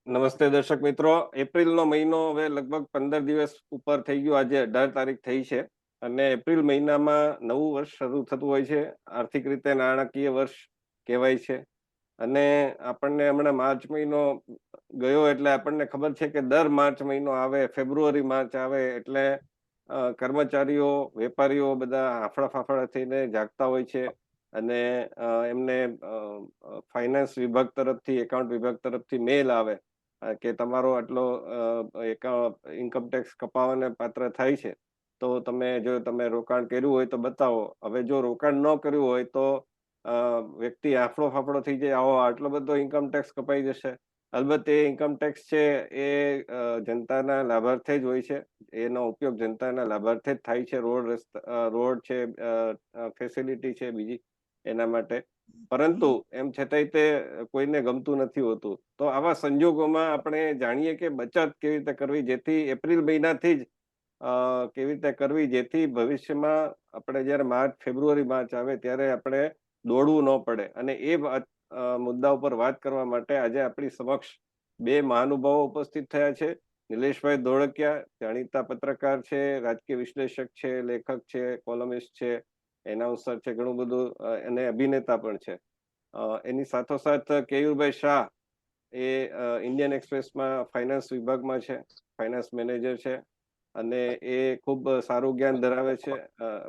નમસ્તે દર્શક મિત્રો. એપ્રિલનો મહિનો હવે લગભગ 15 દિવસ ઉપર થઈ ગયો. આજે 18 તારીખ થઈ છે અને એપ્રિલ મહિનામાં નવું વર્ષ શરૂ થતું હોય છે. આર્થિક રીતે નાણાકીય વર્ષ કહેવાય છે. અને આપણને હમણાં માર્ચ મહિનો ગયો એટલે આપણને ખબર છે કે દર માર્ચ મહિનો આવે, ફેબ્રુઆરી માર્ચ આવે એટલે કર્મચારીઓ, વેપારીઓ બધા હાફળા ફાફડા થઈને જાગતા હોય છે અને એમને ફાઇનાન્સ વિભાગ તરફથી, એકાઉન્ટ વિભાગ તરફથી મેલ આવે કે તમારો આટલો ઇન્કમ ટેક્સ કપાવવાને પાત્ર થાય છે, તો તમે રોકાણ કર્યું હોય તો બતાવો. હવે જો રોકાણ ન કર્યું હોય તો વ્યક્તિ હાફળો ફાફડો થઈ જાય, આવો આટલો બધો ઇન્કમ ટેક્સ કપાઈ જશે. અલબત્ત એ ઇન્કમ ટેક્સ છે એ જનતાના લાભાર્થે જ હોય છે. એનો ઉપયોગ જનતાના લાભાર્થે જ થાય છે. રોડ છે, ફેસિલિટી છે બીજી એના માટે. પરંતુ એમ છતાંય તે કોઈને ગમતું નથી હોતું. તો આવા સંજોગોમાં આપણે જાણીએ કે બચત કેવી રીતે કરવી, જેથી એપ્રિલ મહિનાથી જ કેવી રીતે કરવી જેથી ભવિષ્યમાં આપણે જ્યારે ફેબ્રુઆરી માર્ચ આવે ત્યારે આપણે દોડવું ન પડે. અને એ મુદ્દા ઉપર વાત કરવા માટે આજે આપણી સમક્ષ બે મહાનુભાવો ઉપસ્થિત થયા છે. નિલેશભાઈ ધોળકિયા જાણીતા પત્રકાર છે, રાજકીય વિશ્લેષક છે, લેખક છે, કોલમિસ્ટ છે, એનાઉન્સર છે, ઘણું બધું, અને અભિનેતા પણ છે. એની સાથોસાથ કેયુરભાઈ શાહ એ ઇન્ડિયન એક્સપ્રેસમાં ફાઇનાન્સ વિભાગમાં છે, ફાઇનાન્સ મેનેજર છે અને એ ખૂબ સારું જ્ઞાન ધરાવે છે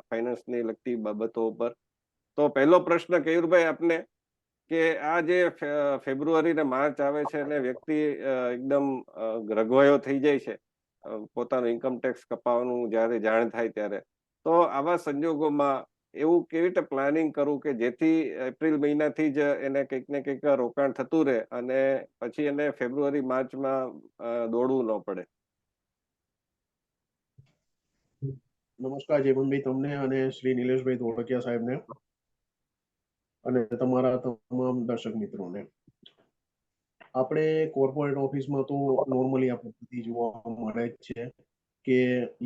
ફાઇનાન્સની લગતી બાબતો ઉપર. તો પહેલો પ્રશ્ન કેયુરભાઈ આપને કે આ જે ફેબ્રુઆરી ને માર્ચ આવે છે અને વ્યક્તિ એકદમ રઘવાયો થઈ જાય છે પોતાનું ઇન્કમ ટેક્સ કપાવવાનું જ્યારે જાણ થાય ત્યારે, તો આવા સંજોગોમાં એવું કેવી રીતે પ્લાનિંગ કરવું કે જેથી એપ્રિલ મહિનાથી જ એને કંઈક ને કંઈક રોકાણ થતું રહે અને પછી એને ફેબ્રુઆરી માર્ચમાં દોડવું ન પડે? નમસ્કાર જયવંતભાઈ, તમને અને શ્રી નિલેશભાઈ ધોળકિયા સાહેબને અને તમારા તમામ દર્શક મિત્રોને. આપણે કોર્પોરેટ ઓફિસમાં તો નોર્મલી આપણે જોવા મળે જ છે કે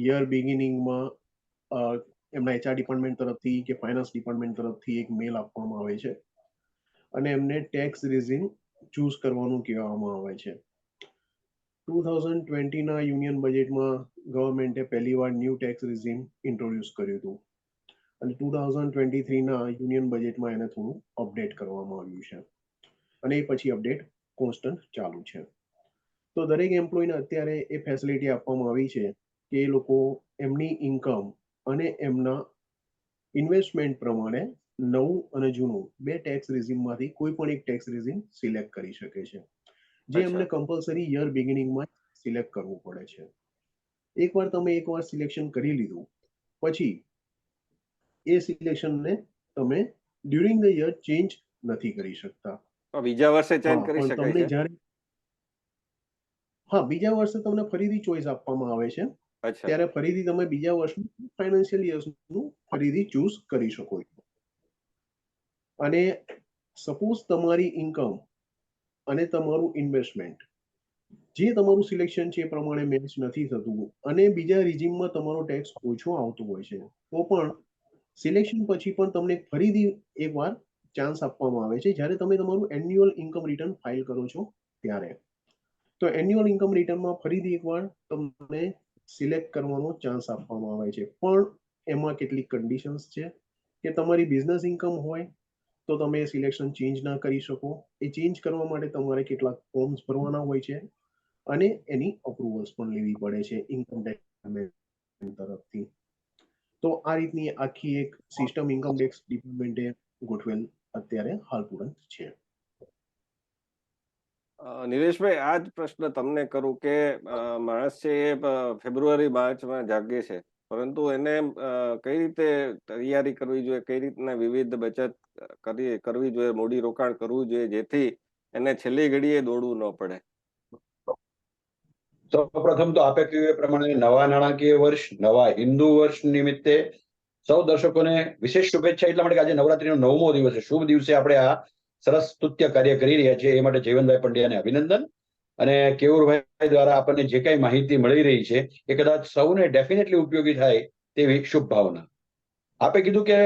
યર બિગિનિંગમાં એમના એચઆર ડિપાર્ટમેન્ટ તરફથી કે ફાઇનાન્સ ડિપાર્ટમેન્ટ તરફથી એક મેલ આપવામાં આવે છે અને એમને ટેક્સ રિઝિમ ચૂઝ કરવાનું કહેવામાં આવે છે. 2020ના યુનિયન બજેટમાં ગવર્મેન્ટે પહેલી વાર ન્યૂ ટેક્સ રિઝિમ ઇન્ટ્રોડ્યુસ કર્યું હતું અને 2023ના યુનિયન બજેટમાં એને થોડું અપડેટ કરવામાં આવ્યું છે અને એ પછી અપડેટ કોન્સ્ટન્ટ ચાલુ છે. તો દરેક એમ્પ્લોયને અત્યારે એ ફેસિલિટી આપવામાં આવી છે કે એ લોકો એમની ઇન્કમ અને એમના ઇન્વેસ્ટમેન્ટ પ્રમાણે નવું અને જૂનું બે ટેક્સ રિઝિમમાંથી કોઈ પણ એક ટેક્સ રિઝિમ સિલેક્ટ કરી શકે છે, જે એમને કમ્પલસરી યર બિગિનિંગમાં સિલેક્ટ કરવું પડે છે. એકવાર સિલેક્શન કરી લીધું પછી એ સિલેક્શનને તમે ડ્યુરિંગ ધ યર ચેન્જ નથી કરી શકતા. બીજા વર્ષે ચેન્જ કરી શકાય છે? બીજા વર્ષે તમને ફરીથી ચોઈસ આપવામાં આવે છે. ત્યારે ફરીથી તમે બીજા વર્ષનું ફાઇનાન્શિયલ યરનું ફરીથી ચૂઝ કરી શકો છો. અને સપોઝ તમારી ઇન્કમ અને તમારું ઇન્વેસ્ટમેન્ટ જે તમારું સિલેક્શન છે એ પ્રમાણે મેચ નથી થતું અને બીજા રિજીમમાં તમારો ટેક્સ ઓછો આવતો હોય છે, તો પણ સિલેક્શન પછી પણ તમને ફરીથી એકવાર ચાન્સ આપવામાં આવે છે જ્યારે તમે તમારું એન્યુઅલ ઇન્કમ રિટર્ન ફાઇલ કરો છો ત્યારે. તો એન્યુઅલ ઇન્કમ રિટર્નમાં ફરીથી એકવાર તમને સિલેક્ટ કરવાનો ચાન્સ આપવામાં આવે છે, પણ એમાં કેટલીક કન્ડિશન્સ છે કે તમારી બિઝનેસ ઇન્કમ હોય તો તમે સિલેક્શન ચેન્જ ના કરી શકો. એ ચેન્જ કરવા માટે તમારે કેટલાક ફોર્મ્સ ભરવાના હોય છે અને એની અપ્રુવલ્સ પણ લેવી પડે છે ઇન્કમ ટેક્સ તરફથી. તો આ રીતની આખી એક સિસ્ટમ ઇન્કમ ટેક્સ ડિપાર્ટમેન્ટે ગોઠવેલ અત્યારે હાલ તુરંત છે. નિલેશભાઈ, આ જ પ્રશ્ન તમને કરું કે માણસ છે એ ફેબ્રુઆરી માર્ચમાં જાગે છે, પરંતુ એને કઈ રીતે તૈયારી કરવી જોઈએ, કઈ રીતના વિવિધ બચત કરવી જોઈએ, મૂડી રોકાણ કરવું જોઈએ જેથી એને છેલ્લી ઘડીએ દોડવું ન પડે? સૌપ્રથમ તો આપે કહ્યું એ પ્રમાણે નવા નાણાકીય વર્ષ, નવા હિન્દુ વર્ષ નિમિત્તે સૌ દર્શકોને વિશેષ શુભેચ્છા. એટલા માટે આજે નવરાત્રીનો 9મો દિવસ છે, શુભ દિવસે આપણે આ સરસ સ્તુત્ય કાર્ય કરી રહ્યા છીએ. એ માટે જયવંતભાઈ પંડ્યાને અભિનંદન. અને કેવુરભાઈ દ્વારા આપણને જે કઈ માહિતી મળી રહી છે એ કદાચ સૌને ડેફિનેટલી ઉપયોગી થાય તેવી શુભ ભાવના. આપે કીધું કે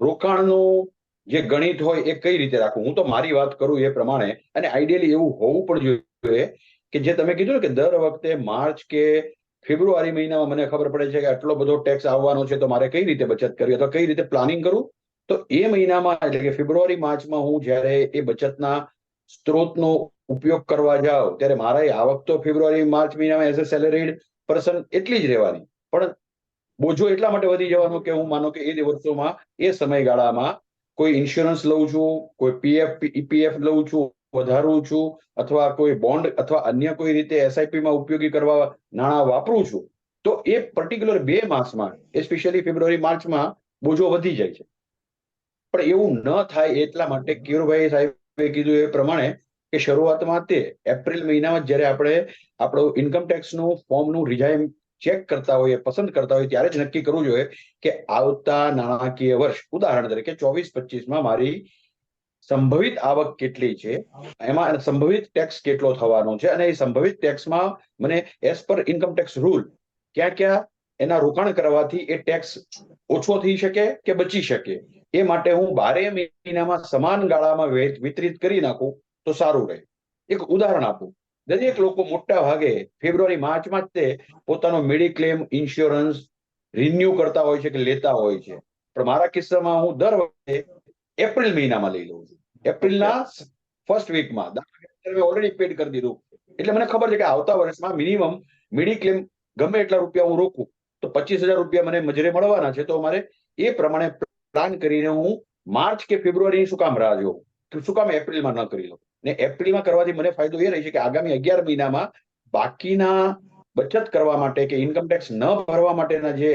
રોકાણનું જે ગણિત હોય એ કઈ રીતે રાખવું, હું તો મારી વાત કરું એ પ્રમાણે, અને આઈડિયલી એવું હોવું પણ જોઈએ જોઈએ કે જે તમે કીધું ને કે દર વખતે માર્ચ કે ફેબ્રુઆરી મહિનામાં મને ખબર પડે છે કે આટલો બધો ટેક્સ આવવાનો છે, તો મારે કઈ રીતે બચત કરવી અથવા કઈ રીતે પ્લાનિંગ કરવું. તો એ મહિનામાં એટલે કે ફેબ્રુઆરી માર્ચમાં હું જ્યારે એ બચતના સ્ત્રોતનો ઉપયોગ કરવા જાઉં ત્યારે મારા આવક તો ફેબ્રુઆરી માર્ચ મહિનામાં એઝ અ સેલેરીડ પર્સન એટલી જ રહેવાની, પણ બોજો એટલા માટે વધી જવાનો કે હું માનો કે એ વર્ષોમાં એ સમયગાળામાં કોઈ ઇન્સ્યોરન્સ લઉં છું, કોઈ પીએફ ઈપીએફ લઉં છું, વધારું છું, અથવા કોઈ બોન્ડ અથવા અન્ય કોઈ રીતે એસઆઈપીમાં ઉપયોગી કરવા નાણાં વાપરું છું, તો એ પર્ટિક્યુલર 2 માસમાં સ્પેશિયલી ફેબ્રુઆરી માર્ચમાં બોજો વધી જાય છે. પણ એવું ન થાય એટલા માટે કેયુરભાઈ સાહેબે કીધું એ પ્રમાણે કે શરૂઆતમાં તે એપ્રિલ મહિનામાં જ્યારે આપણે આપણું ઇન્કમ ટેક્સનું ફોર્મનું રિઝાઇન ચેક કરતા હોઈએ, પસંદ કરતા હોઈએ, ત્યારે જ નક્કી કરવું જોઈએ કે આવતા નાણાકીય વર્ષ ઉદાહરણ તરીકે 24-25માં મારી સંભવિત આવક કેટલી છે, એમાં સંભવિત ટેક્સ કેટલો થવાનો છે, અને એ સંભવિત ટેક્સમાં મને as per income tax rule ક્યાં ક્યાં એના રોકાણ કરવાથી એ ટેક્સ ઓછો થઈ શકે કે બચી શકે, એ માટે હું 12 મહિનામાં સમાન ગાળામાં વિતરિત કરી નાખું તો સારું રહે. એક ઉદાહરણ આપું, દરેક લોકો મોટા ભાગે ફેબ્રુઆરી માર્ચમાં જ તે પોતાનો મેડિક્લેમ ઇન્સ્યોરન્સ રિન્યુ કરતા હોય છે કે લેતા હોય છે, પણ મારા કિસ્સામાં હું દર વખતે એપ્રિલ મહિનામાં લઈ લઉં છું. એપ્રિલના ફર્સ્ટ વીકમાં ઓલરેડી પેડ કરી દીધું, એટલે મને ખબર છે કે આવતા વર્ષમાં મિનિમમ મેડિક્લેમ ગમે એટલા રૂપિયા હું રોકું તો 25,000 રૂપિયા મને મજરે મળવાના છે, તો મારે એ પ્રમાણે પ્લાન કરીને હું માર્ચ કે ફેબ્રુઆરી શું કામ રાહ જોઉં, શું કામ એપ્રિલમાં ન કરી લઉં. ને એપ્રિલમાં કરવાથી મને ફાયદો એ રહે છે કે આગામી 11 મહિનામાં બાકીના બચત કરવા માટે કે ઇન્કમ ટેક્સ ન ભરવા માટેના જે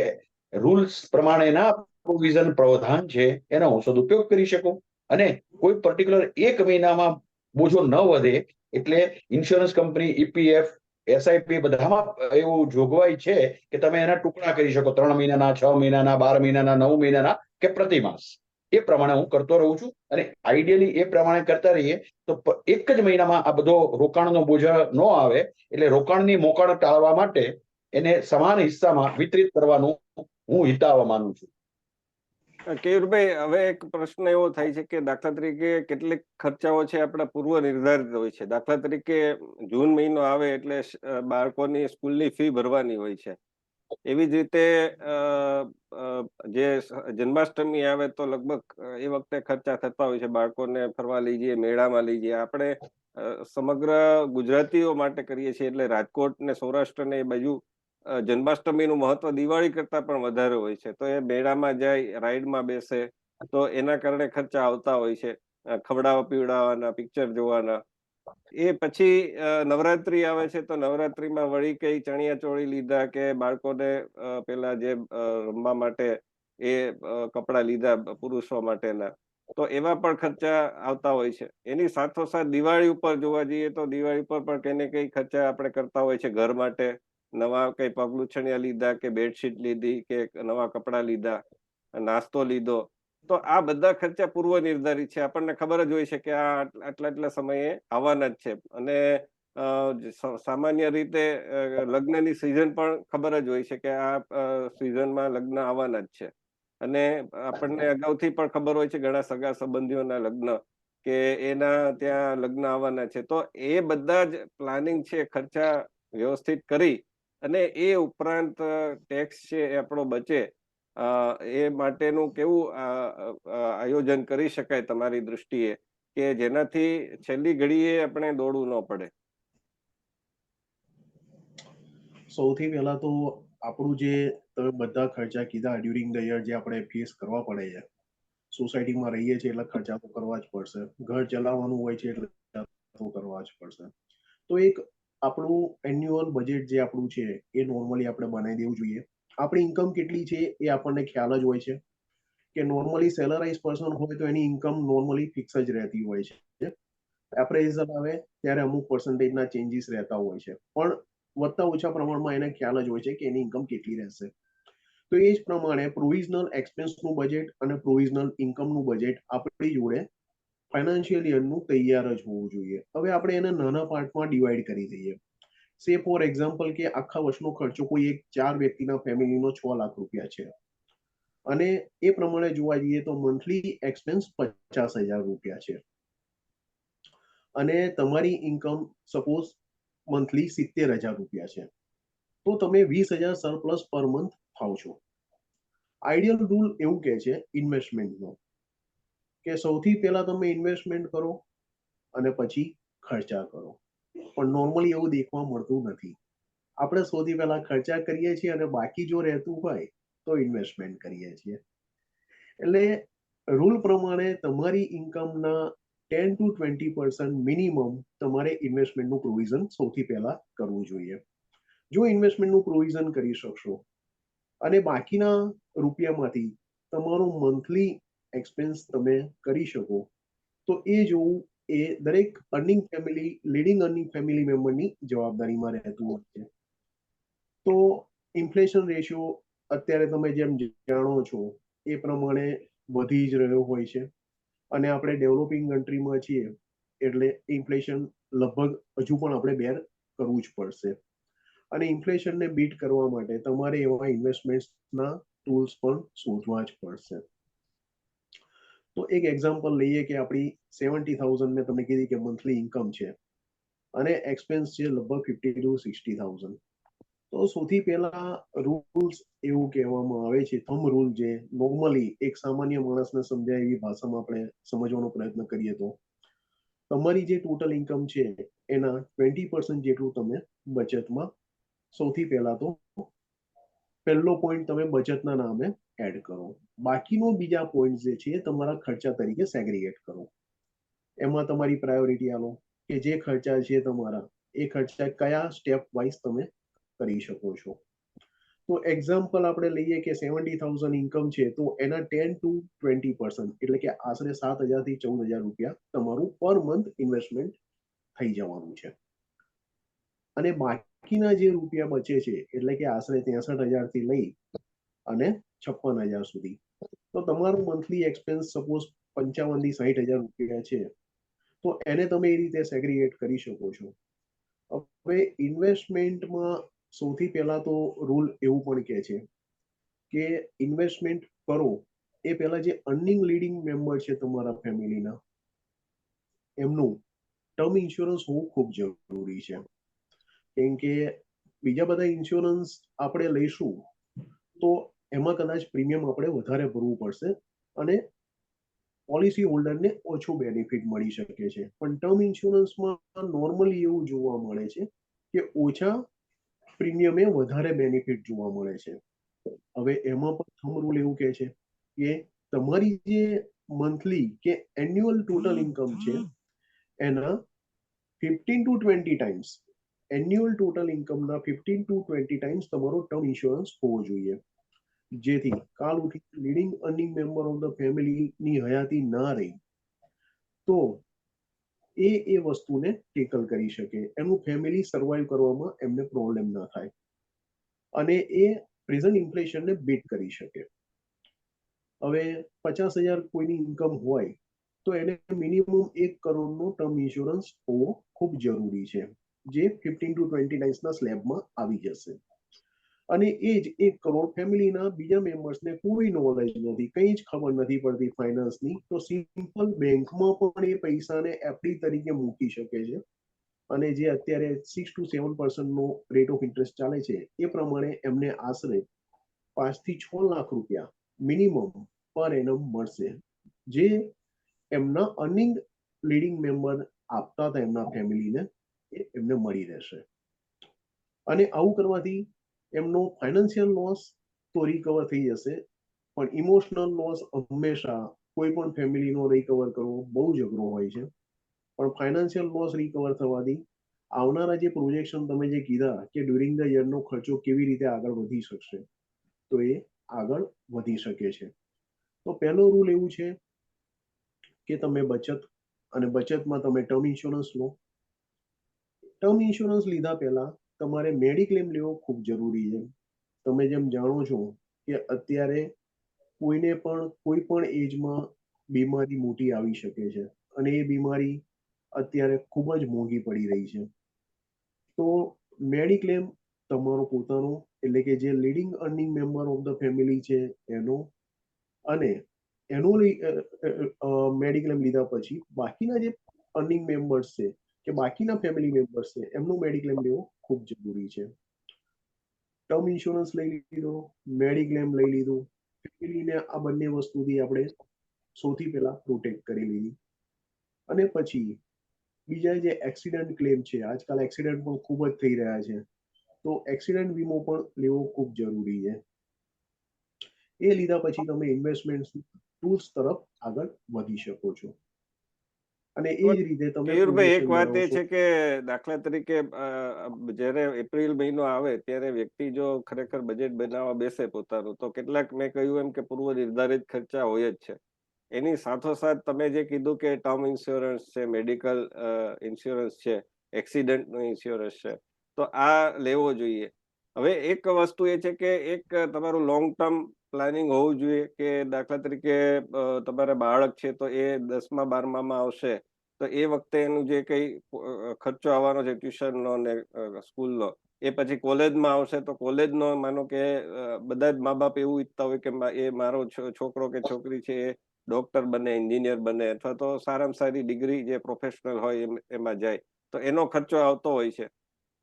રૂલ્સ પ્રમાણેના પ્રોવિઝન પ્રાવધાન છે એનો હું સદુપયોગ કરી શકું, અને કોઈ પર્ટિક્યુલર એક મહિનામાં બોજો ન વધે એટલે ઇન્સ્યોરન્સ કંપની, ઈપીએફ, એસઆઈપી બધામાં એવું જોગવાઈ છે કે તમે એના ટુકડા કરી શકો, 3 મહિનાના, 6 મહિનાના, 12 મહિનાના, 9 મહિનાના કે પ્રતિ માસ. એ પ્રમાણે હું કરતો રહું છું, અને આઈડિયલી એ પ્રમાણે કરતા રહીએ તો એક જ મહિનામાં આ બધો રોકાણનો બોજા ન આવે, એટલે રોકાણની મોકળ ટાળવા માટે એને સમાન હિસ્સામાં વિતરિત કરવાનું હું હિતાવ માનું છું. કેયુરભાઈ, હવે એક પ્રશ્ન એવો થાય છે કે દાખલા તરીકે કેટલીક ખર્ચાઓ છે આપણા પૂર્વ નિર્ધારિત હોય છે. દાખલા તરીકે જૂન મહિનો આવે એટલે બાળકોની સ્કૂલની ફી ભરવાની હોય છે. એવી જ રીતે જે જન્માષ્ટમી આવે તો લગભગ એ વખતે ખર્ચા થતા હોય છે, બાળકોને ફરવા લઈ જઈએ, મેળામાં લઈ જઈએ. આપણે સમગ્ર ગુજરાતીઓ માટે કરીએ છીએ, એટલે રાજકોટ ને સૌરાષ્ટ્ર ને એ બાજુ જન્માષ્ટમીનું મહત્વ દિવાળી કરતા પણ વધારે હોય છે. તો એ મેળામાં જાય, રાઈડમાં બેસે, તો એના કારણે ખર્ચા આવતા હોય છે, ખવડાવવા પીવડાવવાના, પિક્ચર જોવાના. એ પછી નવરાત્રી આવે છે તો નવરાત્રીમાં વળી કઈ ચણિયા ચોળી લીધા કે બાળકોને પેલા જે રમવા માટે એ કપડા લીધા પુરુષો માટેના, તો એવા પણ ખર્ચા આવતા હોય છે. એની સાથોસાથ દિવાળી ઉપર જોવા જઈએ તો દિવાળી ઉપર પણ કઈ ને કઈ ખર્ચા આપણે કરતા હોય છે. ઘર માટે નવા કઈ પગલુછણિયા લીધા કે બેડશીટ લીધી કે નવા કપડા લીધા, નાસ્તો લીધો. તો આ બધા ખર્ચા પૂર્વ નિર્ધારિત છે, આપણને ખબર જ હોય છે કે આ આટલા સમયે આવવાના જ છે. અને સામાન્ય રીતે લગ્નની સિઝન પણ ખબર જ હોય છે કે આ સિઝનમાં લગ્ન આવવાના જ છે, અને આપણને અગાઉથી પણ ખબર હોય છે ઘણા સગા સંબંધીઓના લગ્ન કે એના ત્યાં લગ્ન આવવાના છે. તો એ બધા જ પ્લાનિંગ છે, ખર્ચા વ્યવસ્થિત કરી અને એ ઉપરાંત ટેક્સ છે એ આપણો બચે, એ માટેનું કેવું આયોજન કરી શકાય તમારી દૃષ્ટિએ કે જેનાથી છેલ્લી ઘડીએ આપણે દોડવું ન પડે? સૌથી પહેલા તો આપણું જે તમે બધા ખર્ચા કીધા ડ્યુરિંગ ધ યર જે આપણે ફેસ કરવા પડે છે, સોસાયટીમાં રહીએ છીએ એટલે ખર્ચા તો કરવા જ પડશે, ઘર ચલાવવાનું હોય છે એટલે તો કરવા જ પડશે. તો એક આપણું એન્યુઅલ બજેટ જે આપણું છે એ નોર્મલી આપણે બનાવી દેવું જોઈએ. આપણી ઇન્કમ કેટલી છે એ આપણને ખ્યાલ જ હોય છે કે નોર્મલી સેલરાઇઝ પર્સન હોય તો એની ઇન્કમ નોર્મલી ફિક્સ જ રહેતી હોય છે. એપ્રેઝલ આવે ત્યારે અમુક પર્સન્ટેજના ચેન્જીસ રહેતા હોય છે, પણ વધતા ઓછા પ્રમાણમાં એને ખ્યાલ જ હોય છે કે એની ઇન્કમ કેટલી રહેશે. તો એ જ પ્રમાણે પ્રોવિઝનલ એક્સપેન્સનું બજેટ અને પ્રોવિઝનલ ઇન્કમનું બજેટ આપણી જોડે ફાઇનાન્શિયલ યરનું તૈયાર જ હોવું જોઈએ. હવે આપણે એને નાના પાર્ટમાં ડિવાઈડ કરી દઈએ. સે ફોર એક્ઝામ્પલ કે આખા વર્ષનો ખર્ચો કોઈ એક 4 વ્યક્તિના ફેમિલીનો 6 લાખ રૂપિયા છે, અને એ પ્રમાણે જોવા જઈએ તો મંથલી એક્સપેન્સ 50,000 રૂપિયા છે. અને તમારી ઇન્કમ સપોઝ મંથલી 70,000 રૂપિયા છે, તો તમે 20,000 સરપ્લસ પર મંથ થાવ છો. આઈડિયલ રૂલ એવું કહે છે ઇન્વેસ્ટમેન્ટનો કે સૌથી પહેલા તમે ઇન્વેસ્ટમેન્ટ કરો અને પછી ખર્ચા કરો. પણ નોર્મલી એવું દેખવા મળતું નથી. આપણે સૌથી પહેલા ખર્ચા કરીએ છીએ અને બાકી જો રહેતું હોય તો ઇન્વેસ્ટમેન્ટ કરીએ છીએ. એટલે રૂલ પ્રમાણે તમારી ઇન્કમના 10 to 20% મિનિમમ તમારે ઇન્વેસ્ટમેન્ટનું પ્રોવિઝન સૌથી પહેલા કરવું જોઈએ. જો ઇન્વેસ્ટમેન્ટનું પ્રોવિઝન કરી શકશો અને બાકીના રૂપિયામાંથી તમારું મંથલી એક્સપેન્સ તમે કરી શકો, તો એ જોવું એ દરેક લીડિંગ અર્નિંગ ફેમિલી મેમ્બરની જવાબદારીમાં રહેતું હોય છે. તો ઇન્ફ્લેશન રેશિયો અત્યારે તમે જેમ જાણો છો એ પ્રમાણે વધી જ રહ્યો હોય છે, અને આપણે ડેવલપિંગ કન્ટ્રીમાં છીએ એટલે ઇન્ફ્લેશન લગભગ હજુ પણ આપણે બેર કરવું જ પડશે. અને ઇન્ફ્લેશનને બીટ કરવા માટે તમારે એવા ઇન્વેસ્ટમેન્ટના ટૂલ્સ પણ શોધવા જ પડશે. તો એક એક્ઝામ્પલ લઈએ કે આપણી 70,000 મેં તમને કીધી કે મંથલી ઇન્કમ છે અને એક્સપેન્સ છે લગભગ 50,000 to 60,000. તો સૌથી પહેલા રૂલ્સ એવું કહેવામાં આવે છે, થંબ રૂલ જે નોર્મલી એક સામાન્ય માણસને સમજાય એવી ભાષામાં આપણે સમજવાનો પ્રયત્ન કરીએ તો તમારી જે ટોટલ ઇન્કમ છે એના 20% જેટલું તમે બચતમાં સૌથી પહેલા તો પહેલો પોઈન્ટ તમે બચતના નામે એડ કરો. બાકીનો બીજા પોઈન્ટ જે છે તમારા ખર્ચા તરીકે સેગ્રીગેટ કરો. એમાં તમારી પ્રાયોરિટી આલો કે જે ખર્ચા છે તમારા એ ખર્ચા કયા સ્ટેપ વાઇઝ તમે કરી શકો છો. તો એક્ઝામ્પલ આપણે લઈએ કે 70,000 ઇન્કમ છે તો એના 10 to 20% એટલે કે આશરે 7,000 થી 14,000 રૂપિયા તમારું પર મંથ ઇન્વેસ્ટમેન્ટ થઈ જવાનું છે. અને બાકીના જે રૂપિયા બચે છે એટલે કે આશરે 63,000 થી લઈ અને 56,000 સુધી, તો તમારું મંથલી એક્સપેન્સ સપોઝ 55,000 થી 60,000 રૂપિયા છે, તો એને તમે એ રીતે સેગ્રીગેટ કરી શકો છો. હવે ઇન્વેસ્ટમેન્ટમાં સૌથી પહેલા તો રૂલ એવું પણ કહે છે કે ઇન્વેસ્ટમેન્ટ કરો એ પહેલા જે અર્નિંગ લીડિંગ મેમ્બર છે તમારા ફેમિલીના, એમનું ટર્મ ઇન્સ્યોરન્સ હોવું ખૂબ જરૂરી છે. કેમ કે બીજા બધા ઇન્સ્યોરન્સ આપણે લઈશું તો એમાં કદાચ પ્રીમિયમ આપણે વધારે ભરવું પડશે અને પોલિસી હોલ્ડરને ઓછું બેનિફિટ મળી શકે છે. પણ ટર્મ ઇન્સ્યોરન્સમાં નોર્મલી એવું જોવા મળે છે કે ઓછા પ્રીમિયમે વધારે બેનિફિટ જોવા મળે છે. હવે એમાં પણ થંબ રૂલ એવું કહે છે કે તમારી જે મંથલી કે એન્યુઅલ ટોટલ ઇન્કમ છે એના 15 to 20 ટાઈમ્સ એન્યુઅલ ટોટલ ઇન્કમના 15 to 20 ટાઈમ્સ તમારો ટર્મ ઇન્સ્યોરન્સ હોવો જોઈએ, જેથી કાલ ઉઠી leading earning member of the ફેમિલીની હયાતી ના રહી તો એ વસ્તુને ટેકલ કરી શકે, એનું ફેમિલી સર્વાઈવ કરવામાં એમને પ્રોબ્લેમ ના થાય અને એ પ્રેઝન્ટ ઇન્ફ્લેશનને બીટ કરી શકે. હવે 50,000 કોઈની ઇન્કમ હોય તો એને મિનિમમ 1 કરોડનો ટર્મ ઇન્સ્યોરન્સ હોવો ખૂબ જરૂરી છે, જે 15 to 20 ટાઈમ્સના સ્લેબમાં આવી જશે. અને એ જ 1 કરોડ ફેમિલીના બીજા મેમ્બર્સને કોઈ નોલેજ નથી, કંઈ જ ખબર નથી પડતી ફાઇનાન્સની, તો સિમ્પલ બેંકમાં પણ એ પૈસાને એફડી તરીકે મૂકી શકે છે. અને જે અત્યારે 6 to 7% નો રેટ ઓફ ઇન્ટરેસ્ટ ચાલે છે એ પ્રમાણે એમને આશરે 5 થી 6 લાખ રૂપિયા મિનિમમ પર એનમ મળશે, જે એમના અર્નિંગ લીડિંગ મેમ્બર આપતા હતા એમના ફેમિલીને એ એમને મળી રહેશે. અને આવું કરવાથી એમનો ફાઇનાન્શિયલ લોસ તો રિકવર થઈ જશે, પણ ઇમોશનલ લોસ હંમેશા કોઈ પણ ફેમિલીનો રિકવર કરવો બહુ જ અઘરો હોય છે. પણ ફાઇનાન્શિયલ લોસ રિકવર થવાથી આવનારા જે પ્રોજેક્શન તમે જે કીધા કે ડ્યુરિંગ ધ યરનો ખર્ચો કેવી રીતે આગળ વધી શકશે, તો એ આગળ વધી શકે છે. તો પહેલો રૂલ એવું છે કે તમે બચત, અને બચતમાં તમે ટર્મ ઇન્સ્યોરન્સ લો. ટર્મ ઇન્સ્યોરન્સ લીધા પહેલા તમારે મેડિક્લેમ લેવો ખૂબ જરૂરી છે. તમે જેમ જાણો છો કે અત્યારે કોઈને પણ કોઈ પણ એજમાં બીમારી મોટી આવી શકે છે અને એ બીમારી અત્યારે ખૂબ જ મોંઘી પડી રહી છે. તો મેડિક્લેમ તમારો પોતાનો એટલે કે જે leading earning member of the family છે એનો, અને એનો મેડિક્લેમ લીધા પછી બાકીના જે અર્નિંગ મેમ્બર્સ છે કે બાકીના ફેમિલી મેમ્બર્સ છે એમનું મેડિક્લેમ લેવો ખૂબ જરૂરી છે. ટર્મ ઇન્સ્યોરન્સ લઈ લીધો, મેડિક્લેમ લઈ લીધું, ફેમિલીને આ બંને વસ્તુથી આપણે સૌથી પહેલા પ્રોટેક્ટ કરી લીધી. અને પછી બીજા જે એક્સિડન્ટ ક્લેમ છે, આજકાલ એક્સિડન્ટ પણ ખૂબ જ થઈ રહ્યા છે, તો એક્સિડન્ટ વીમો પણ લેવો ખૂબ જરૂરી છે. એ લીધા પછી તમે ઇન્વેસ્ટમેન્ટ ટૂલ્સ તરફ આગળ વધી શકો છો. અને એ જ રીતે તમે કેયુરભાઈ, એક પ્રોગ્રેશન વાત એ મેળવશો. છે કે દાખલા તરીકે જ્યારે એપ્રિલ મહિનો આવે ત્યારે વ્યક્તિ જો ખરેખર બજેટ બનાવવા બેસે પોતાનું, તો કેટલાક મેં કહ્યું એમ કે પૂર્વ નિર્ધારિત ખર્ચા હોય જ છે. એની સાથોસાથ તમે જે કીધું કે ટર્મ ઇન્સ્યોરન્સ છે, મેડિકલ ઇન્સ્યોરન્સ છે, એક્સિડન્ટનો ઇન્સ્યોરન્સ છે, તો આ લેવો જોઈએ. હવે એક વસ્તુ એ છે કે એક તમારું લોંગ ટર્મ પ્લાનિંગ હોવું જોઈએ કે દાખલા તરીકે તમારા બાળક છે તો એ 10મા 12મામાં આવશે, તો એ વખતે એનું જે કંઈ ખર્ચો આવવાનો છે ટ્યુશનનો ને સ્કૂલનો, એ પછી કોલેજમાં આવશે તો કોલેજનો માનો કે બધા જ મા બાપ એવું ઈચ્છતા હોય કે એ મારો છોકરો કે છોકરી છે એ ડોક્ટર બને, એન્જિનિયર બને, અથવા તો સારામાં સારી ડિગ્રી જે પ્રોફેશનલ હોય એમાં જાય, તો એનો ખર્ચો આવતો હોય છે.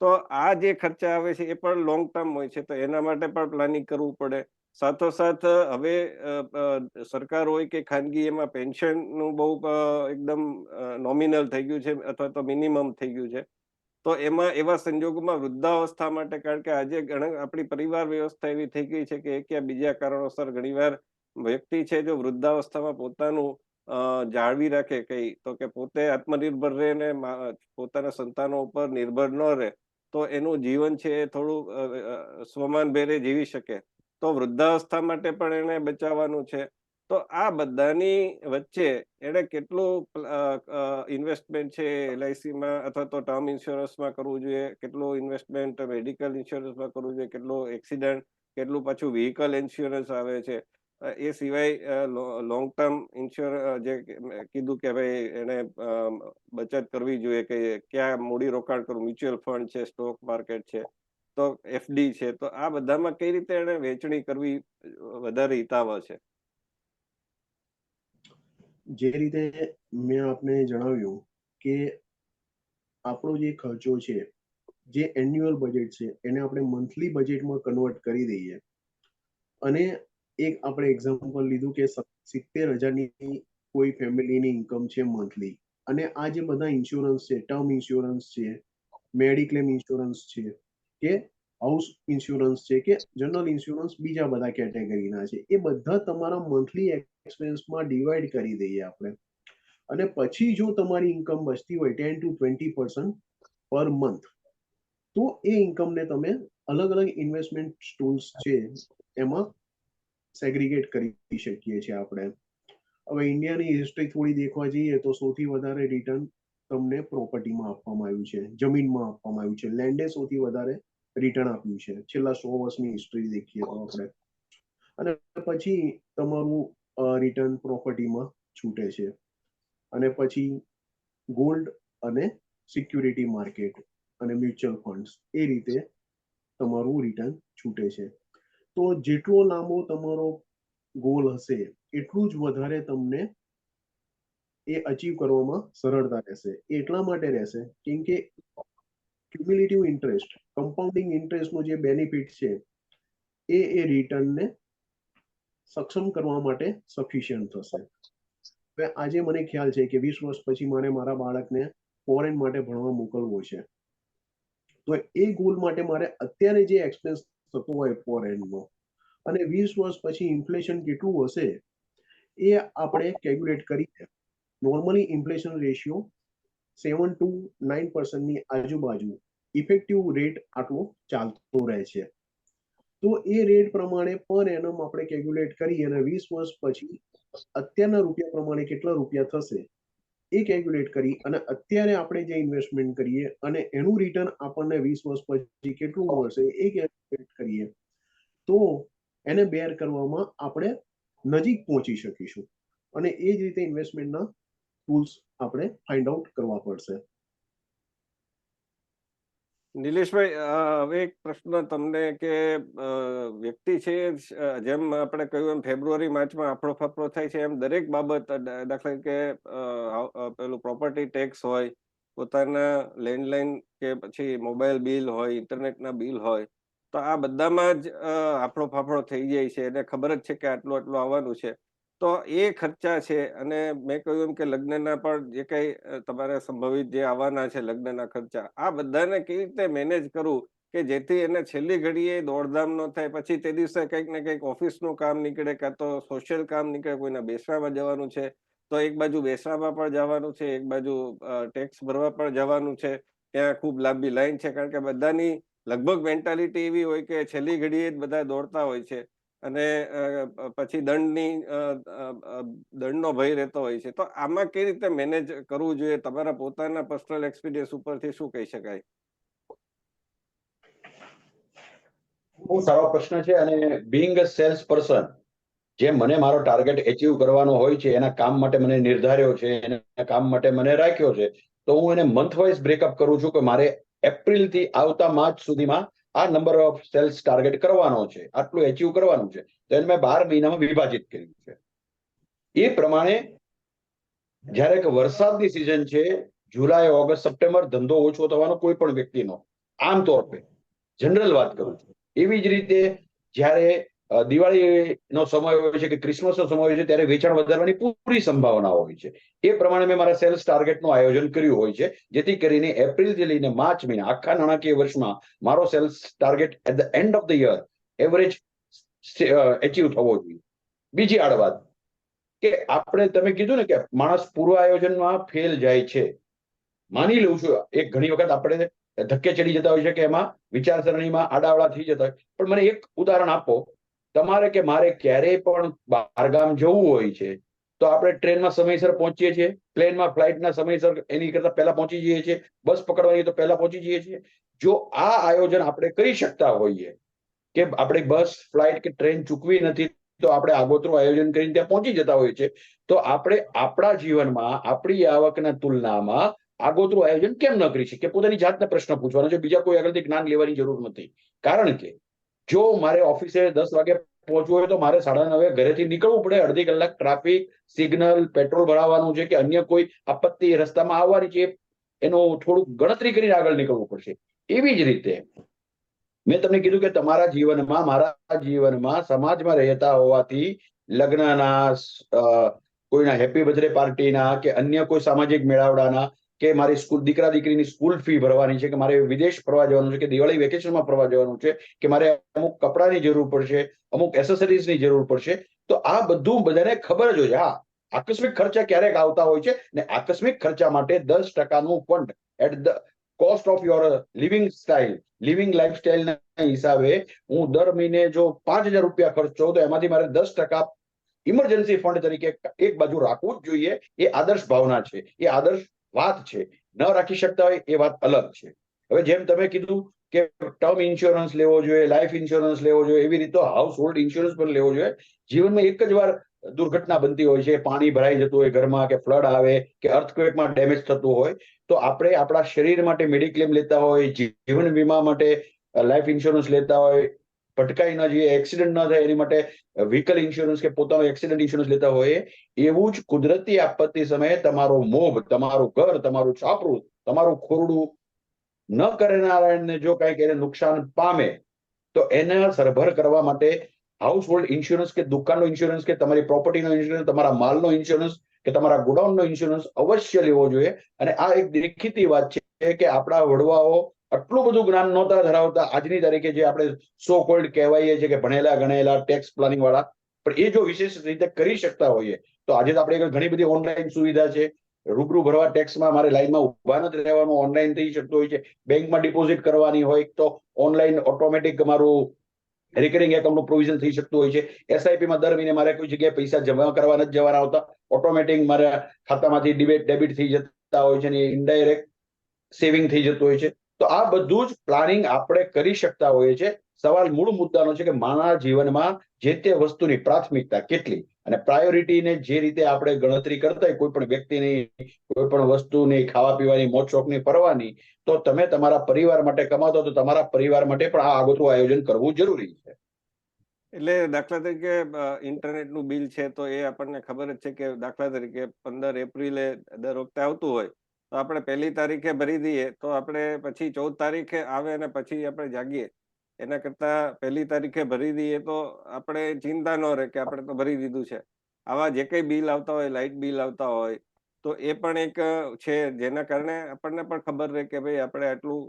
તો આ જે ખર્ચા આવે છે એ પણ લોંગ ટર્મ હોય છે, તો એના માટે પણ પ્લાનિંગ કરવું પડે. સાથોસાથ હવે સરકાર હોય કે ખાનગી, એમાં પેન્શનનું બહુ એકદમ નોમિનલ થઈ ગયું છે અથવા તો મિનિમમ થઈ ગયું છે. તો એમાં એવા સંજોગોમાં વૃદ્ધાવસ્થા માટે, કારણ કે આજે આપણી પરિવાર વ્યવસ્થા એવી થઈ ગઈ છે કે એક યા બીજા કારણોસર ઘણીવાર વ્યક્તિ છે જો વૃદ્ધાવસ્થામાં પોતાનું જાળવી રાખે કઈ, તો કે પોતે આત્મનિર્ભર રહે ને પોતાના સંતાનો ઉપર નિર્ભર ન રહે, તો એનું જીવન છે એ થોડું સ્વમાન ભેરે જીવી શકે, તો વૃદ્ધાવસ્થા માટે પણ એને બચાવવાનું છે. તો આ બધાની વચ્ચે એને કેટલું ઇન્વેસ્ટમેન્ટ છે LICમાં અથવા તો ટર્મ ઇન્સ્યોરન્સમાં કરવું જોઈએ, કેટલું ઇન્વેસ્ટમેન્ટ મેડિકલ ઇન્સ્યોરન્સમાં કરવું જોઈએ, કેટલું એક્સિડન્ટ, કેટલું પાછું વ્હીકલ ઇન્સ્યોરન્સ આવે છે. એ સિવાય લોંગ ટર્મ ઇન્સ્યોરન્સ જે કીધું કે ભાઈ એને બચત કરવી જોઈએ કે ક્યાં મૂડી રોકાણ કરવું, મ્યુચ્યુઅલ ફંડ છે, સ્ટોક માર્કેટ છે, તો FD છે, તો આ બધામાં કઈ રીતે એને વેચણી કરવી વધારે હિતાવહ છે? જે રીતે મેં આપને જણાવ્યું કે આપણો જે ખર્ચો છે, જે એન્યુઅલ બજેટ છે, એને આપણે મંથલી બજેટમાં કન્વર્ટ કરી દઈએ, અને એક આપણે એક્ઝામ્પલ લીધું કે 70,000ની કોઈ ફેમિલીની ઇન્કમ છે મંથલી, અને આ જે બધા ઇન્સ્યોરન્સ છે, ટર્મ ઇન્સ્યોરન્સ છે, મેડિક્લેમ ઇન્સ્યોરન્સ છે, કે હાઉસ ઇન્સ્યોરન્સ છે, કે જનરલ ઇન્સ્યોરન્સ બીજા બધા કેટેગરીના છે, એ બધા તમારા મંથલી એક્સપેન્સમાં ડિવાઈડ કરી દઈએ આપણે. અને પછી જો તમારી ઇન્કમ બચતી હોય 10 to 20% પર મંથ, તો એ ઇન્કમને તમે અલગ અલગ ઇન્વેસ્ટમેન્ટ ટૂલ્સ છે એમાં સેગ્રીગેટ કરી શકીએ છીએ આપણે. હવે ઇન્ડિયાની હિસ્ટ્રી થોડી દેખવા જઈએ તો સૌથી વધારે રિટર્ન તમને પ્રોપર્ટીમાં આપવામાં આવ્યું છે, જમીનમાં આપવામાં આવ્યું છે, લેન્ડે સૌથી વધારે રિટર્ન આપ્યું છે છેલ્લા 100 વર્ષની હિસ્ટ્રી દેખીએ તો આપણે. અને પછી તમારું રિટર્ન પ્રોપર્ટીમાં છૂટે છે, અને પછી ગોલ્ડ અને સિક્યુરિટી માર્કેટ અને મ્યુચ્યુઅલ ફંડ્સ, એ રીતે તમારું રિટર્ન છૂટે છે. તો જેટલો લાંબો તમારો ગોલ હશે એટલું જ વધારે તમને એ અચીવ કરવામાં સરળતા રહેશે. એટલા માટે રહેશે કેમ કે ક્યુમ્યુલેટિવ ઇન્ટરેસ્ટ, કમ્પાઉન્ડિંગ ઇન્ટરેસ્ટનો જે બેનિફિટ છે એ રિટર્નને સક્ષમ કરવા માટે સફિશિયન્ટ થશે. હવે આજે મને ખ્યાલ છે કે 20 વર્ષ પછી મારે મારા બાળકને ફોરેન માટે ભણવા મોકલવો છે, તો એ ગોલ માટે મારે અત્યારે જે એક્સપેન્સ થતો હોય ફોરેનનો, અને 20 વર્ષ પછી ઇન્ફ્લેશન કેટલું હશે એ આપણે કેલ્ક્યુલેટ કરીએ. નોર્મલી ઇન્ફ્લેશન રેશિયો 7 to 9%ની આજુબાજુ ઇફેક્ટિવ રેટ આટલો ચાલતો રહે છે. તો એ રેટ પ્રમાણે પર એનમ આપણે કેલ્ક્યુલેટ કરી અને 20 વર્ષ પછી અત્યારના રૂપિયા પ્રમાણે કેટલા રૂપિયા થશે એ કેલ્ક્યુલેટ કરી અને અત્યારે આપણે જે ઇન્વેસ્ટમેન્ટ કરીએ અને એનું રિટર્ન આપણને 20 વર્ષ પછી કેટલું મળશે એ કેલ્ક્યુલેટ કરીએ, તો એને બેર કરવામાં આપણે નજીક પહોંચી શકીશું. અને એ જ રીતે ઇન્વેસ્ટમેન્ટના ટૂલ્સ આપણે ફાઇન્ડ આઉટ કરવા પડશે. નિલેશભાઈ, હવે એક પ્રશ્ન તમને કે વ્યક્તિ છે, જેમ આપણે કહ્યું એમ ફેબ્રુઆરી માર્ચમાં આફળો ફાફડો થાય છે, એમ દરેક બાબત, દાખલા કે પેલું પ્રોપર્ટી ટેક્સ હોય, પોતાના લેન્ડલાઇન કે પછી મોબાઈલ બિલ હોય, ઇન્ટરનેટના બિલ હોય, તો આ બધામાં જ આફળો ફાફડો થઈ જાય છે અને ખબર જ છે કે આટલું આટલું આવવાનું છે. તો એ ખર્ચા છે, અને મેં કહ્યું એમ કે લગ્નના પણ જે કંઈ તમારે સંભવિત જે આવવાના છે લગ્નના ખર્ચા, આ બધાને કેવી રીતે મેનેજ કરવું કે જેથી એને છેલ્લી ઘડીએ દોડધામ ન થાય, પછી તે દિવસે કંઈક ને કંઈક ઓફિસનું કામ નીકળે, કાં તો સોશિયલ કામ નીકળે, કોઈના બેસવામાં જવાનું છે તો એક બાજુ બેસવામાં પણ જવાનું છે, એક બાજુ ટેક્સ ભરવા પણ જવાનું છે, ત્યાં ખૂબ લાંબી લાઈન છે, કારણ કે બધાની લગભગ મેન્ટાલિટી એવી હોય કે છેલ્લી ઘડીએ જ બધા દોડતા હોય છે અને પછી દંડનો ભય રહેતો હોય છે. તો આમાં કેવી રીતે મેનેજ કરવું જોઈએ? તમારા પોતાના પર્સનલ એક્સપિરિયન્સ ઉપરથી શું કહી શકાય? બહુ સારો પ્રશ્ન છે. અને બિંગ અ સેલ્સ પર્સન, જેમ મને મારો ટાર્ગેટ એચીવ કરવાનો હોય છે, એના કામ માટે મને નિર્ધાર્યો છે, એના કામ માટે મને રાખ્યો છે, તો હું એને મંથ વાઇઝ બ્રેકઅપ કરું છું કે મારે એપ્રિલ થી આવતા માર્ચ સુધીમાં આ નંબર ઓફ સેલ્સ ટાર્ગેટ કરવાનો છે, આટલું એચીવ કરવાનું છે. તો એને મેં 12 મહિનામાં વિભાજિત કર્યું છે. એ પ્રમાણે જ્યારે કે વરસાદની સિઝન છે, જુલાઈ, ઓગસ્ટ, સપ્ટેમ્બર, ધંધો ઓછો થવાનો કોઈ પણ વ્યક્તિનો, આમતોર પર જનરલ વાત કરું છું. એવી જ રીતે જ્યારે દિવાળીનો સમય હોય છે કે ક્રિસમસનો સમય હોય છે, ત્યારે વેચાણ વધારવાની પૂરી સંભાવના હોય છે. એ પ્રમાણે મેં મારા સેલ્સ ટાર્ગેટનું આયોજન કર્યું હોય છે, જેથી કરીને એપ્રિલથી લઈને માર્ચ મહિના, આખા નાણાકીય વર્ષમાં મારો sales target at the end of the year average achieve થવો જોઈએ. બીજી આડ વાત કે આપણે, તમે કીધું ને કે માણસ પૂર્વ આયોજનમાં ફેલ જાય છે. માની લઉં છું, એક ઘણી વખત આપણે ધક્કે ચડી જતા હોય છે કે એમાં વિચારસરણીમાં આડાવડા થઈ જતા હોય. પણ મને એક ઉદાહરણ આપો, તમારે કે મારે ક્યારેય પણ બહારગામ જવું હોય છે, તો આપણે ટ્રેનમાં સમયસર પહોંચીએ છીએ, પ્લેનમાં ફ્લાઇટના સમયસર એની કરતા પહેલા પહોંચી જઈએ છીએ, બસ પકડવાની તો પહેલા પહોંચી જઈએ છીએ. જો આ આયોજન આપણે કરી શકતા હોઈએ કે આપણે બસ, ફ્લાઇટ કે ટ્રેન ચૂકવી નથી, તો આપણે આગોતરું આયોજન કરીને ત્યાં પહોંચી જતા હોઈએ છીએ, તો આપણે આપણા જીવનમાં આપણી આવકના તુલનામાં આગોતરું આયોજન કેમ ન કરી શકીએ? પોતાની જાતને પ્રશ્ન પૂછવાનો છે, બીજા કોઈ આગળથી જ્ઞાન લેવાની જરૂર નથી. કારણ કે જો મારે ઓફિસે 10 વાગે પહોંચવું હોય તો મારે 9:30 ઘરેથી નીકળવું પડે. અડધી કલાક ટ્રાફિક, સિગ્નલ, પેટ્રોલ ભરાવાનું છે કે અન્ય કોઈ આપત્તિ રસ્તામાં આવવાની છે, એનું થોડું ગણતરી કરીને આગળ નીકળવું પડશે. એવી જ રીતે મેં તમને કીધું કે તમારા જીવનમાં, મારા જીવનમાં, સમાજમાં રહેતા હોવાથી લગ્નના, કોઈના હેપી બર્થડે પાર્ટીના કે અન્ય કોઈ સામાજિક મેળાવડાના, કે મારી દીકરા દીકરીની સ્કૂલ ફી ભરવાની છે, કે મારે વિદેશ ફરવા જવાનું છે, કે દિવાળી વેકેશનમાં ફરવા જવાનું છે, કે મારે અમુક કપડાની જરૂર પડશે, અમુક એસેસરીઝની જરૂર પડશે, તો આ બધું બધાને ખબર જ હોય છે. હા, આકસ્મિક ખર્ચા ક્યારેક આવતા હોય છે, ને આકસ્મિક ખર્ચા માટે 10%નું fund at the cost of your living style, living લાઈફસ્ટાઈલના હિસાબે હું દર મહિને જો 5,000 રૂપિયા ખર્ચો, તો એમાંથી મારે 10% ઇમરજન્સી ફંડ તરીકે એક બાજુ રાખવું જ જોઈએ. એ આદર્શ ભાવના છે, એ આદર્શ વાત છે. ન રાખી શકતા હોય એ વાત અલગ છે. હવે જેમ તમે કીધું કે ટર્મ ઇન્સ્યોરન્સ લેવો જોઈએ, લાઈફ ઇન્સ્યોરન્સ લેવો જોઈએ, એવી રીતે હાઉસ હોલ્ડ ઇન્સ્યોરન્સ પણ લેવો જોઈએ. જીવનમાં એક જ વાર દુર્ઘટના બનતી હોય છે, પાણી ભરાઈ જતું હોય ઘરમાં, કે ફ્લડ આવે, કે અર્થક્વેકમાં ડેમેજ થતું હોય, તો આપણે આપણા શરીર માટે મેડિક્લેમ લેતા હોય, જીવન વીમા માટે લાઈફ ઇન્સ્યોરન્સ લેતા હોય, ભટકાઈ ન જઈએ, એક્સિડન્ટ ન થાય એની માટે વ્હીકલ ઇન્સ્યોરન્સ કે પોતાનો એક્સિડન્ટ ઇન્સ્યોરન્સ લેતા હોય, એવું જ કુદરતી આપત્તિ સમયે તમારો મોભ, તમારું ઘર, તમારું છાપરું, તમારું ખોરડું ન કરનારાને જો કંઈક એને નુકસાન પામે, તો એને સરભર કરવા માટે હાઉસ હોલ્ડ ઇન્સ્યોરન્સ, કે દુકાનનો ઇન્સ્યોરન્સ, કે તમારી પ્રોપર્ટીનો ઇન્સ્યોરન્સ, તમારા માલનો ઇન્સ્યોરન્સ, કે તમારા ગોડાઉનનો ઇન્સ્યોરન્સ અવશ્ય લેવો જોઈએ. અને આ એક દેખીતી વાત છે કે આપણા વડવાઓ આટલું બધું જ્ઞાન નહોતા ધરાવતા. આજની તારીખે જે આપણે સો કોલ્ડ કહેવાઈએ છીએ કે ભણેલા ગણેલા ટેક્સ પ્લાનિંગ વાળા, પણ એ જો વિશેષ રીતે કરી શકતા હોઈએ, તો આજે તો આપણે ઘણી બધી ઓનલાઈન સુવિધા છે. રૂબરૂ ભરવા ટેક્સમાં મારે લાઈનમાં ઉભા નથી રહેવાનું, ઓનલાઈન થઈ શકતું હોય છે. બેંકમાં ડિપોઝિટ કરવાની હોય તો ઓનલાઈન ઓટોમેટિક મારું રિકરિંગ એકાઉન્ટનું પ્રોવિઝન થઈ શકતું હોય છે. એસઆઈપીમાં દર મહિને મારે કોઈ જગ્યાએ પૈસા જમા કરવા નથી જવાના આવતા, ઓટોમેટિક મારા ખાતામાંથી ડેબિટ થઈ જતા હોય છે, અને ઇનડાયરેક્ટ સેવિંગ થઈ જતું હોય છે. તો આ બધું જ પ્લાનિંગ આપણે કરી શકતા હોઈએ છીએ. સવાલ મૂળ મુદ્દાનો છે કે માનવ જીવનમાં જે તે વસ્તુની પ્રાથમિકતા કેટલી, અને પ્રાયોરિટીને જે રીતે આપણે ગણતરી કરતા હોય કોઈ પણ વ્યક્તિની, કોઈ પણ વસ્તુની, ખાવા પીવાની, મોજ શોખની, ફરવાની, તો તમે તમારા પરિવાર માટે કમાતો તો તમારા પરિવાર માટે પણ આ આગોતરું આયોજન કરવું જરૂરી છે. એટલે દાખલા તરીકે ઇન્ટરનેટનું બિલ છે તો એ આપણને ખબર જ છે કે દાખલા તરીકે 15 એપ્રિલે દર વખતે આવતું હોય તો આપણે 1લી તારીખે ભરી દઈએ તો આપણે પછી 14 તારીખે આવે અને પછી આપણે જાગીએ, એના કરતા 1લી તારીખે ભરી દઈએ તો આપણે ચિંતા ન રહે કે આપણે તો ભરી દીધું છે. આવા જે કંઈ બિલ આવતા હોય, લાઇટ બિલ આવતા હોય, તો એ પણ એક છે જેના કારણે આપણને પણ ખબર રહે કે ભાઈ આપણે આટલું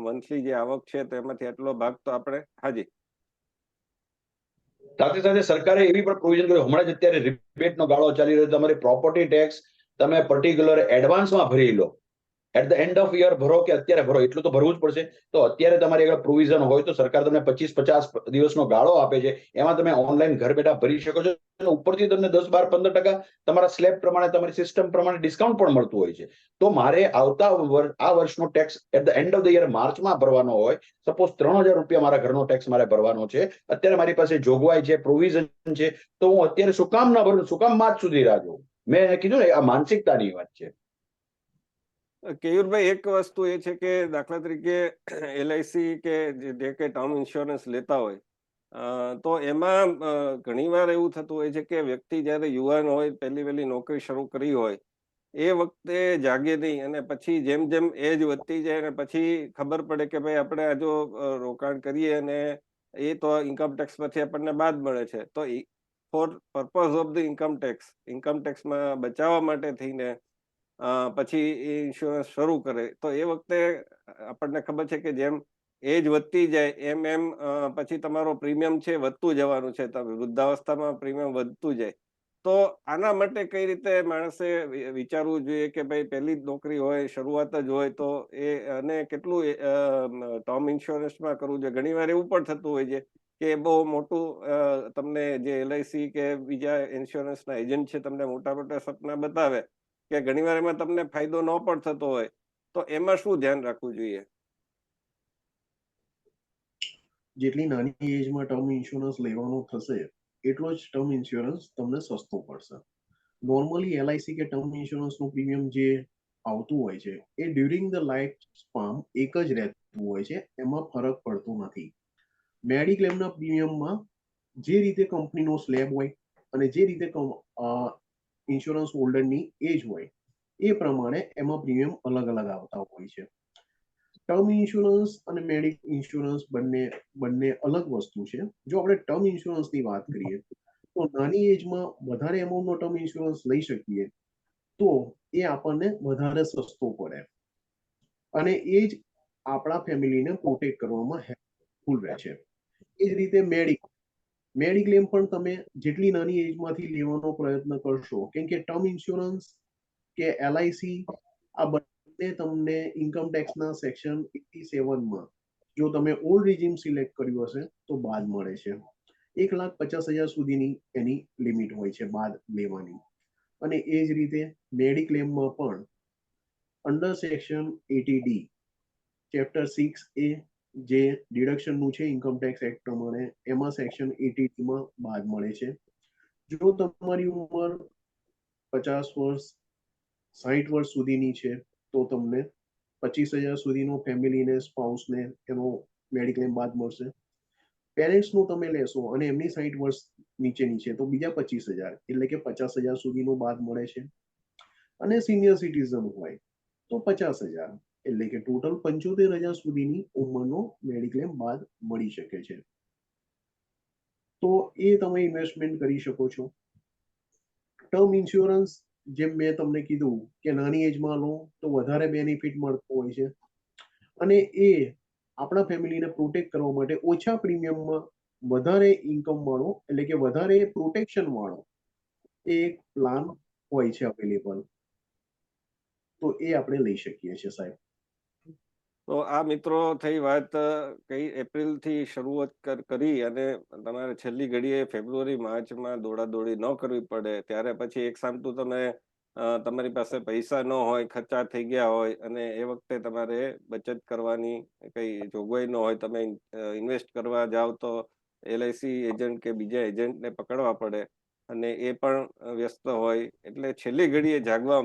મંથલી જે આવક છે તેમાંથી આટલો ભાગ તો આપણે હાજી. સાથે સાથે સરકારે એવી પણ પ્રોવિઝન કર્યું, હમણાં જ અત્યારે રિબેટનો ગાળો ચાલી રહ્યો છે, તમારી પ્રોપર્ટી ટેક્સ તમે પર્ટિક્યુલર એડવાન્સમાં ભરી લો, at the end of year ભરો કે અત્યારે ભરો, એટલું તો ભરવું જ પડશે. તો અત્યારે તમારી આગળ પ્રોવિઝન હોય તો સરકાર તમને 25-50 દિવસનો ગાળો આપે છે, એમાં તમે ઓનલાઈન ઘર બેઠા ભરી શકો છો, અને ઉપરથી તમને 10, 12, 15% તમારા સ્લેબ પ્રમાણે, તમારી સિસ્ટમ પ્રમાણે ડિસ્કાઉન્ટ પણ મળતું હોય છે. તો મારે આ વર્ષનો tax at the end of the year માર્ચમાં ભરવાનો હોય, સપોઝ 3000 રૂપિયા મારા ઘરનો ટેક્સ મારે ભરવાનો છે, અત્યારે મારી પાસે જોગવાઈ છે, પ્રોવિઝન છે, તો હું અત્યારે શું કામ ના ભરું, શું કામ માર્ચ સુધી રાહ જોઉં? મેં કીધું ને, આ માનસિકતાની વાત છે. કેયુરભાઈ, એક વસ્તુ એ છે કે દાખલા તરીકે LIC કે જે કે ટર્મ ઇન્સ્યોરન્સ લેતા હોય તો એમાં ઘણીવાર એવું થતું હોય છે કે વ્યક્તિ જ્યારે યુવાન હોય, પહેલી નોકરી શરૂ કરી હોય, એ વખતે જાગે નહીં અને પછી જેમ જેમ એજ વધતી જાય અને પછી ખબર પડે કે ભાઈ આપણે આ જો રોકાણ કરીએ અને એ તો ઇન્કમ ટેક્સ પછી આપણને બાદ મળે છે, તો for purpose of the income ટેક્સમાં બચાવવા માટે થઈને પછી એ ઇન્સ્યોરન્સ શરૂ કરે, તો એ વખતે આપણને ખબર છે કે જેમ એજ વધતી જાય એમ એમ પછી તમારો પ્રીમિયમ છે વધતું જવાનું છે, વૃદ્ધાવસ્થામાં પ્રીમિયમ વધતું જાય. તો આના માટે કઈ રીતે માણસે વિચારવું જોઈએ કે ભાઈ પહેલી જ નોકરી હોય, શરૂઆત જ હોય, તો એ અને કેટલું ટર્મ ઇન્સ્યોરન્સમાં કરવું જોઈએ? ઘણીવાર એવું પણ થતું હોય છે કે બહુ મોટું તમને જે LIC કે બીજા ઇન્સ્યોરન્સના એજન્ટ છે તમને મોટા મોટા સપના બતાવે કે ઘણીવાર એમાં તમને ફાયદો ન પણ થતો હોય, તો એમાં શું ધ્યાન રાખવું જોઈએ? જેટલી નાની એજમાં ટર્મ ઇન્સ્યોરન્સ લેવાનો થશે એટલો જ ટર્મ ઇન્સ્યોરન્સ તમને સસ્તો પડશે. નોર્મલી LIC કે ટર્મ ઇન્સ્યોરન્સનું પ્રીમિયમ જે આવતું હોય છે એ ડ્યુરિંગ ધ લાઈફ સ્પાન એક જ રહેતું હોય છે, એમાં ફરક પડતો નથી. મેડિક્લેમના પ્રીમિયમમાં જે રીતે કંપનીનો સ્લેબ હોય અને જે રીતે ઇન્સ્યોરન્સ હોલ્ડરની એજ હોય એ પ્રમાણે એમાં પ્રીમિયમ અલગ અલગ આવતા હોય છે. ટર્મ ઇન્સ્યોરન્સ અને મેડિક ઇન્સ્યોરન્સ બંને અલગ વસ્તુ છે. જો આપણે ટર્મ ઇન્સ્યોરન્સની વાત કરીએ તો નાની એજમાં વધારે એમાઉન્ટનો ટર્મ ઇન્સ્યોરન્સ લઈ શકીએ તો એ આપણને વધારે સસ્તો પડે અને એ જ આપણા ફેમિલીને પ્રોટેક્ટ કરવામાં હેલ્પફુલ રહે છે. એ જ રીતે મેડિક્લેમ પણ તમે જેટલી નાની એજમાંથી લેવાનો પ્રયત્ન કરશો, કેમ કે ટર્મ ઇન્સ્યોરન્સ કે LIC આ બંને તમને ઇન્કમ ટેક્સના સેક્શન 87માં જો તમે ઓલ્ડ રિજીમ સિલેક્ટ કર્યું હશે તો બાદ મળે છે. 1,50,000 સુધીની એની લિમિટ હોય છે બાદ લેવાની. અને એ જ રીતે મેડિક્લેમમાં પણ under section 80D chapter 6A જે ડિડક્શનનું છે ઇન્કમ ટેક્સ એક્ટ પ્રમાણે, એમાં સેક્શન 80D માં બાદ મળે છે. જો તમારી ઉંમર 50 વર્ષ 60 વર્ષ સુધીની છે તો તમને 25,000 સુધીનો ફેમિલીને, સ્પાઉસને એનો મેડિક્લેમ બાદ મળશે. પેરેન્ટ્સનું તમે લેશો અને એમની 60 વર્ષ નીચેની છે તો બીજા 25,000, એટલે કે 50,000 સુધીનો બાદ મળે છે. અને સિનિયર સિટીઝન હોય તો 50,000, એટલે કે ટોટલ 75,000 સુધીની ઉંમરનો મેડિક્લેમ બાદ મળી શકે છે. તો એ તમે ઇન્વેસ્ટમેન્ટ કરી શકો છો. ટર્મ ઇન્સ્યોરન્સ જેમ મેં તમને કીધું કે નાની એજમાં લો તો વધારે બેનિફિટ મળતો હોય છે અને એ આપણા ફેમિલીને પ્રોટેક્ટ કરવા માટે ઓછા પ્રીમિયમમાં વધારે ઇન્કમ વાળો, એટલે કે વધારે પ્રોટેક્શન વાળો એક પ્લાન હોય છે અવેલેબલ, તો એ આપણે લઈ શકીએ છીએ સાહેબ. તો આ મિત્રો થઈ વાત કઈ એપ્રિલથી શરૂઆત કરી અને તમારે છેલ્લી ઘડીએ ફેબ્રુઆરી માર્ચમાં દોડાદોડી ન કરવી પડે, ત્યારે પછી એક સામતું તમે તમારી પાસે પૈસા ન હોય, ખર્ચા થઈ ગયા હોય અને એ વખતે તમારે બચત કરવાની કઈ જોગવાઈ ન હોય, તમે ઇન્વેસ્ટ કરવા જાઓ તો LIC એજન્ટ કે બીજા એજન્ટને પકડવા પડે, અને એ પણ વ્યસ્ત હોય, એટલે છેલ્લી ઘડીએ જાગવા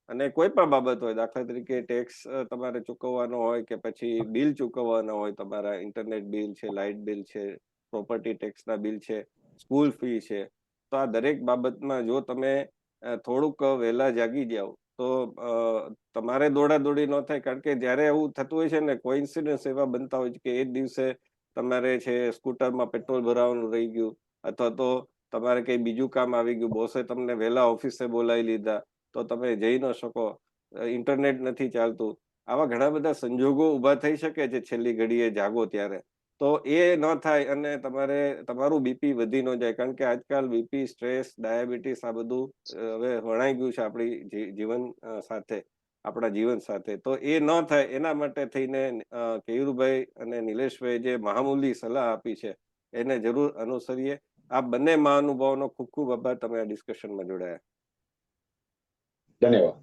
અને કોઈ પણ બાબત હોય, દાખલા તરીકે ટેક્સ તમારે ચૂકવવાનો હોય કે પછી બિલ ચૂકવવાના હોય, તમારા ઇન્ટરનેટ બિલ છે, લાઇટ બિલ છે, પ્રોપર્ટી ટેક્સના બિલ છે, સ્કૂલ ફી છે, તો આ દરેક બાબતમાં જો તમે થોડુંક વહેલા જાગી જાઓ તો તમારે દોડાદોડી ન થાય. કારણ કે જ્યારે એવું થતું હોય છે ને, કોઇન્સિડન્સ એવા બનતા હોય છે કે એ જ દિવસે તમારે છે સ્કૂટરમાં પેટ્રોલ ભરાવાનું રહી ગયું, અથવા તો તમારે કંઈ બીજું કામ આવી ગયું, બોસે તમને વહેલા ઓફિસે બોલાવી લીધા તો તમે જઈ ન શકો, ઇન્ટરનેટ નથી ચાલતું, આવા ઘણા બધા સંજોગો ઊભા થઈ શકે છે છેલ્લી ઘડીએ જાગો ત્યારે. તો એ ન થાય અને તમારું બીપી વધી ન જાય. કારણ કે આજકાલ બીપી, સ્ટ્રેસ, ડાયાબિટીસ આ બધું હવે વણાઈ ગયું છે આપણા જીવન સાથે. તો એ ન થાય એના માટે થઈને કેયુરભાઈ અને નિલેશભાઈ જે મહામૂલી સલાહ આપી છે એને જરૂર અનુસરીએ. આ બંને મહાનુભાવોનો ખૂબ ખૂબ આભાર, તમે આ ડિસ્કશનમાં જોડાયા. ધન્યવાદ.